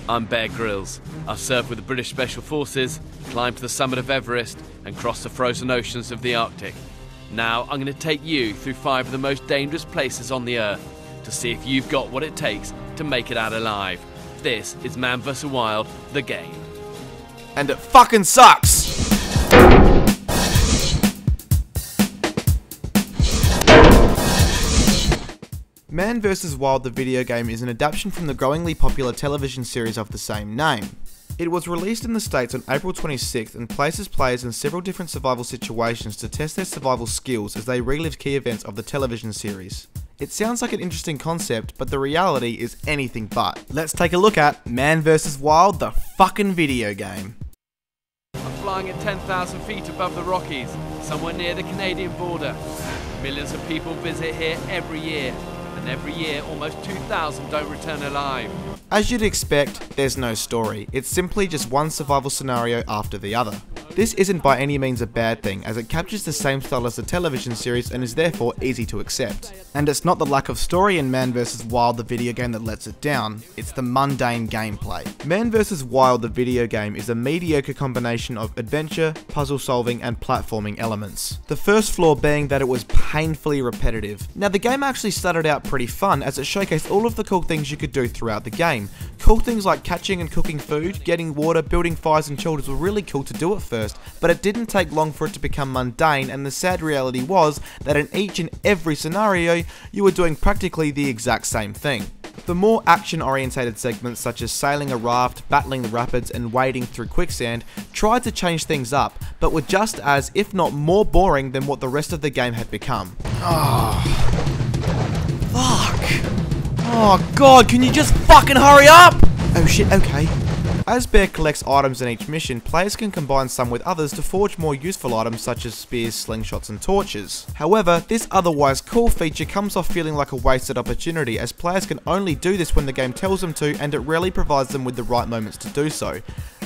I'm Bear Grylls. I served with the British Special Forces, climbed to the summit of Everest, and crossed the frozen oceans of the Arctic. Now I'm going to take you through 5 of the most dangerous places on the Earth to see if you've got what it takes to make it out alive. This is Man vs. Wild, the game. And it fucking sucks! Man vs. Wild the video game is an adaptation from the growingly popular television series of the same name. It was released in the States on April 26th and places players in several different survival situations to test their survival skills as they relive key events of the television series. It sounds like an interesting concept, but the reality is anything but. Let's take a look at Man vs. Wild the fucking video game. I'm flying at 10,000 feet above the Rockies, somewhere near the Canadian border. Millions of people visit here every year. And every year, almost 2,000 don't return alive. As you'd expect, there's no story. It's simply just one survival scenario after the other. This isn't by any means a bad thing, as it captures the same style as the television series and is therefore easy to accept. And it's not the lack of story in Man vs. Wild the video game that lets it down, it's the mundane gameplay. Man vs. Wild the video game is a mediocre combination of adventure, puzzle solving and platforming elements. The first flaw being that it was painfully repetitive. Now the game actually started out pretty fun as it showcased all of the cool things you could do throughout the game. Cool things like catching and cooking food, getting water, building fires and children were really cool to do at first, but it didn't take long for it to become mundane, and the sad reality was that in each and every scenario, you were doing practically the exact same thing. The more action-orientated segments such as sailing a raft, battling the rapids and wading through quicksand tried to change things up, but were just as, if not more boring than what the rest of the game had become. Oh, fuck. Oh god, can you just fucking hurry up? Oh shit, okay. As Bear collects items in each mission, players can combine some with others to forge more useful items such as spears, slingshots and torches. However, this otherwise cool feature comes off feeling like a wasted opportunity, as players can only do this when the game tells them to, and it rarely provides them with the right moments to do so.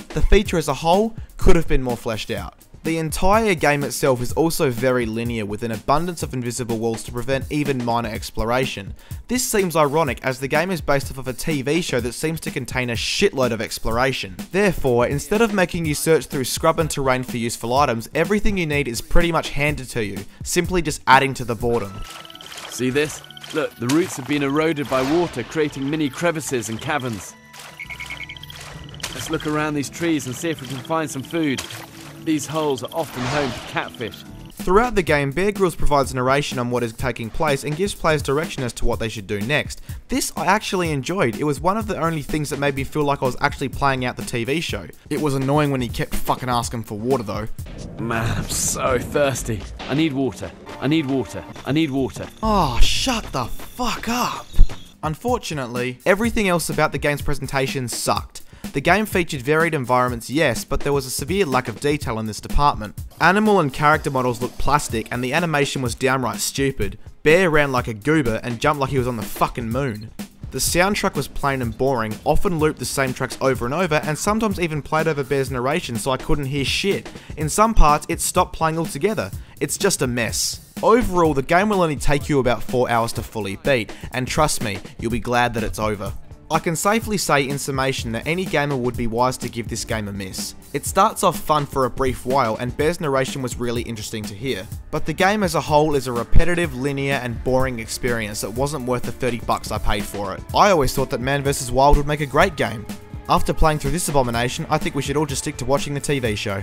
The feature as a whole could have been more fleshed out. The entire game itself is also very linear, with an abundance of invisible walls to prevent even minor exploration. This seems ironic as the game is based off of a TV show that seems to contain a shitload of exploration. Therefore, instead of making you search through scrub and terrain for useful items, everything you need is pretty much handed to you, simply just adding to the boredom. See this? Look, the roots have been eroded by water, creating mini crevices and caverns. Let's look around these trees and see if we can find some food. These holes are often home to catfish. Throughout the game, Bear Grylls provides narration on what is taking place and gives players direction as to what they should do next. This I actually enjoyed. It was one of the only things that made me feel like I was actually playing out the TV show. It was annoying when he kept fucking asking for water though. Man, I'm so thirsty. I need water. I need water. I need water. Oh, shut the fuck up. Unfortunately, everything else about the game's presentation sucked. The game featured varied environments, yes, but there was a severe lack of detail in this department. Animal and character models looked plastic and the animation was downright stupid. Bear ran like a goober and jumped like he was on the fucking moon. The soundtrack was plain and boring, often looped the same tracks over and over, and sometimes even played over Bear's narration so I couldn't hear shit. In some parts, it stopped playing altogether. It's just a mess. Overall, the game will only take you about 4 hours to fully beat, and trust me, you'll be glad that it's over. I can safely say in summation that any gamer would be wise to give this game a miss. It starts off fun for a brief while, and Bear's narration was really interesting to hear. But the game as a whole is a repetitive, linear and boring experience that wasn't worth the $30 I paid for it. I always thought that Man vs. Wild would make a great game. After playing through this abomination, I think we should all just stick to watching the TV show.